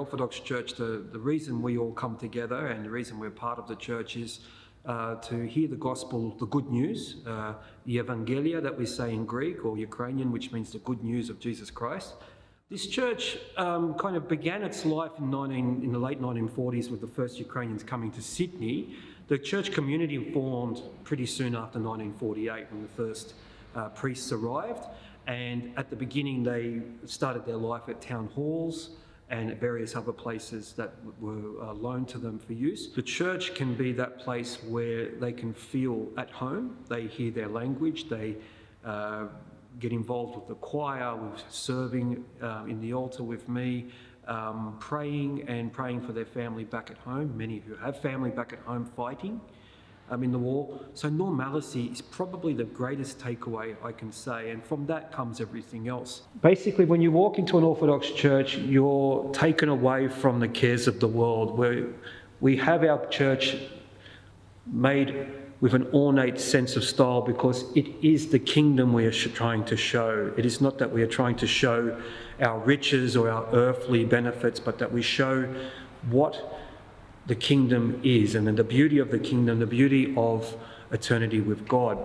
Orthodox Church, the reason we all come together and the reason we're part of the church is to hear the gospel, the good news, the Evangelia that we say in Greek or Ukrainian, which means the good news of Jesus Christ. This church kind of began its life in the late 1940s with the first Ukrainians coming to Sydney. The church community formed pretty soon after 1948 when the first priests arrived. And at the beginning, they started their life at town halls and at various other places that were loaned to them for use. The church can be that place where they can feel at home. They hear their language. They get involved with the choir, with serving in the altar with me, praying for their family back at home. Many of you have family back at home fighting in the war. So normalcy is probably the greatest takeaway I can say, and from that comes everything else. Basically, when you walk into an Orthodox church, you're taken away from the cares of the world, where we have our church made with an ornate sense of style because it is the kingdom we are trying to show. It is not that we are trying to show our riches or our earthly benefits, but that we show what the kingdom is, and then the beauty of the kingdom, the beauty of eternity with God.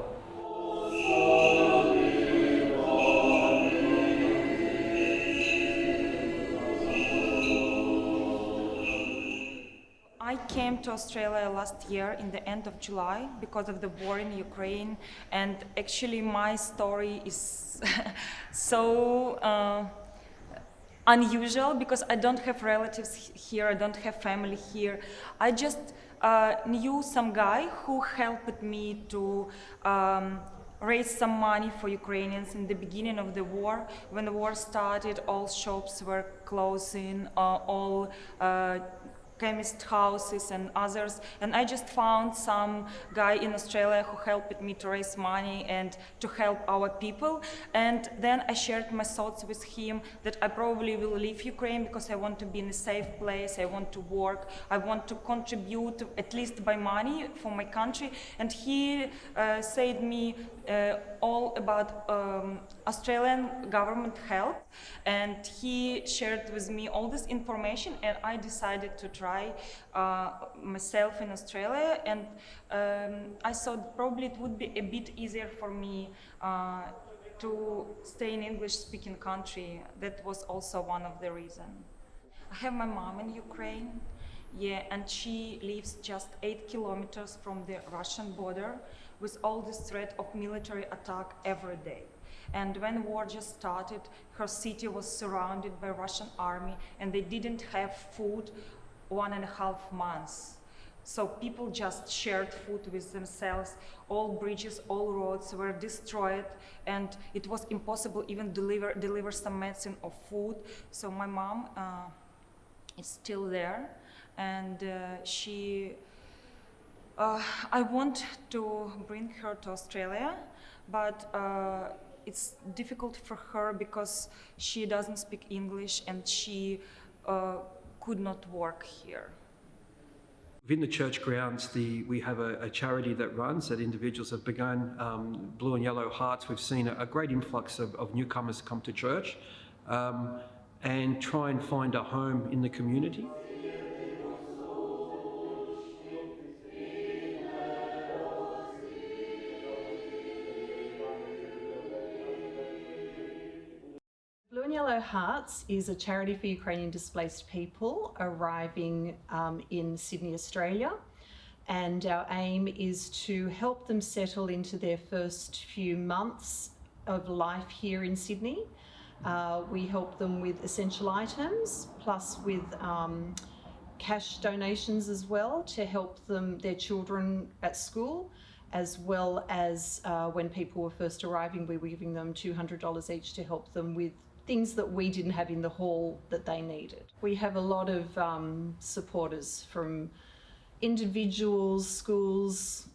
I came to Australia last year in the end of July because of the war in Ukraine, and actually my story is so unusual because I don't have relatives here, I don't have family here. I just knew some guy who helped me to raise some money for Ukrainians in the beginning of the war. When the war started, all shops were closing, all chemist houses and others, and I just found some guy in Australia who helped me to raise money and to help our people. And then I shared my thoughts with him that I probably will leave Ukraine because I want to be in a safe place, I want to work, I want to contribute at least by money for my country. And he said me all about Australian government help, and he shared with me all this information, and I decided to try myself in Australia, and I thought probably it would be a bit easier for me to stay in English-speaking country. That was also one of the reasons. I have my mom in Ukraine, yeah, and she lives just 8 kilometers from the Russian border with all this threat of military attack every day. And when war just started, her city was surrounded by Russian army, and they didn't have food 1.5 months. So people just shared food with themselves. All bridges, all roads were destroyed, and it was impossible even deliver some medicine or food. So my mom is still there, and I want to bring her to Australia, but it's difficult for her because she doesn't speak English and she could not work here. Within the church grounds, we have a charity that runs, that individuals have begun, Blue and Yellow Hearts. We've seen a great influx of newcomers come to church and try and find a home in the community. Blue and Yellow Hearts is a charity for Ukrainian displaced people arriving in Sydney, Australia, and our aim is to help them settle into their first few months of life here in Sydney. We help them with essential items, plus with cash donations as well to help their children at school, as well as when people were first arriving, we were giving them $200 each to help them with things that we didn't have in the hall that they needed. We have a lot of supporters from individuals, schools,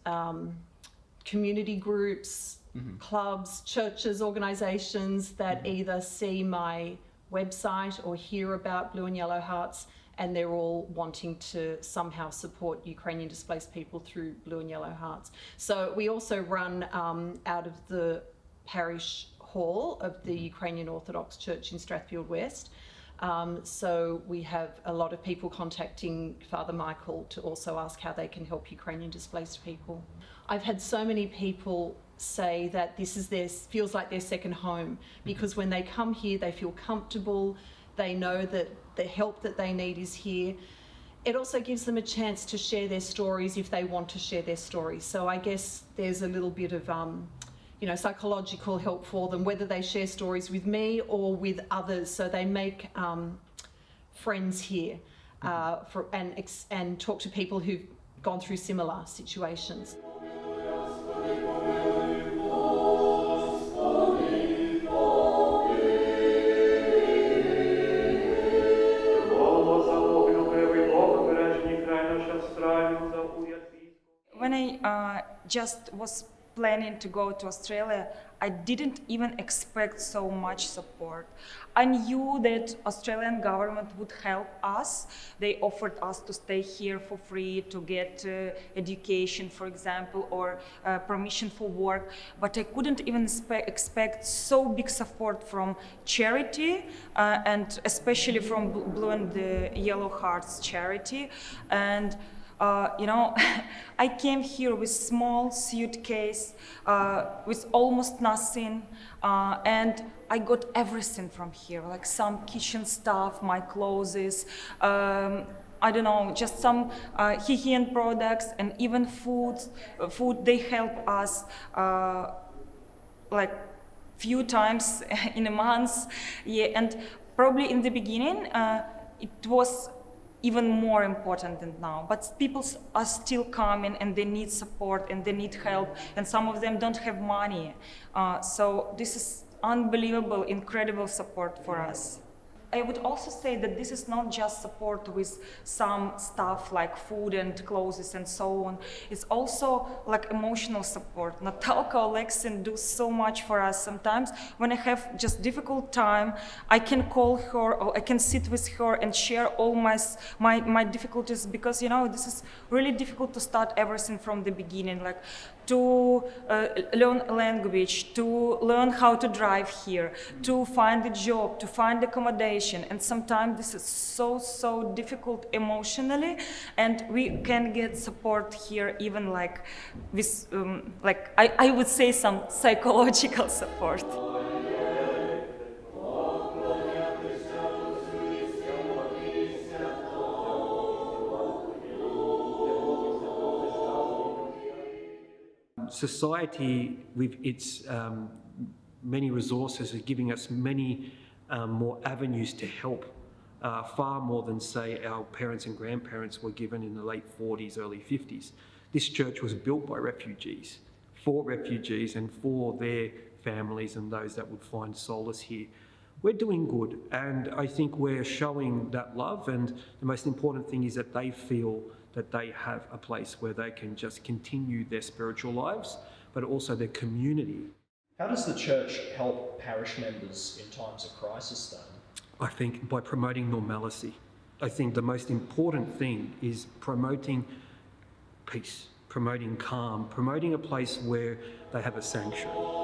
community groups, clubs, churches, organisations that either see my website or hear about Blue and Yellow Hearts, and they're all wanting to somehow support Ukrainian displaced people through Blue and Yellow Hearts. So we also run out of the parish hall of the Ukrainian Orthodox Church in Strathfield West. So we have a lot of people contacting Father Michael to also ask how they can help Ukrainian displaced people. I've had so many people say that this is feels like their second home, because when they come here they feel comfortable, they know that the help that they need is here. It also gives them a chance to share their stories if they want to share their stories. So I guess there's a little bit of psychological help for them, whether they share stories with me or with others. So they make friends here and talk to people who've gone through similar situations. When I just was planning to go to Australia, I didn't even expect so much support. I knew that Australian government would help us. They offered us to stay here for free, to get education, for example, or permission for work. But I couldn't even expect so big support from charity, and especially from Blue and the Yellow Hearts charity. And I came here with small suitcase, with almost nothing, and I got everything from here, like some kitchen stuff, my clothes, I don't know, just some hygiene products, and even food. They help us like few times in a month, yeah. And probably in the beginning, it was even more important than now, but people are still coming and they need support and they need help, and some of them don't have money. So this is unbelievable, incredible support for us. I would also say that this is not just support with some stuff like food and clothes and so on. It's also like emotional support. Natalie, Oleksyn do so much for us. Sometimes when I have just difficult time, I can call her or I can sit with her and share all my difficulties, because this is really difficult to start everything from the beginning, like to learn a language, to learn how to drive here, to find a job, to find accommodation. And sometimes this is so difficult emotionally, and we can get support here, even like with I would say some psychological support. Society, with its many resources, is giving us many more avenues to help, far more than, say, our parents and grandparents were given in the late 40s, early 50s. This church was built by refugees, for refugees and for their families and those that would find solace here. We're doing good, and I think we're showing that love, and the most important thing is that they feel that they have a place where they can just continue their spiritual lives, but also their community. How does the church help parish members in times of crisis then? I think by promoting normalcy. I think the most important thing is promoting peace, promoting calm, promoting a place where they have a sanctuary.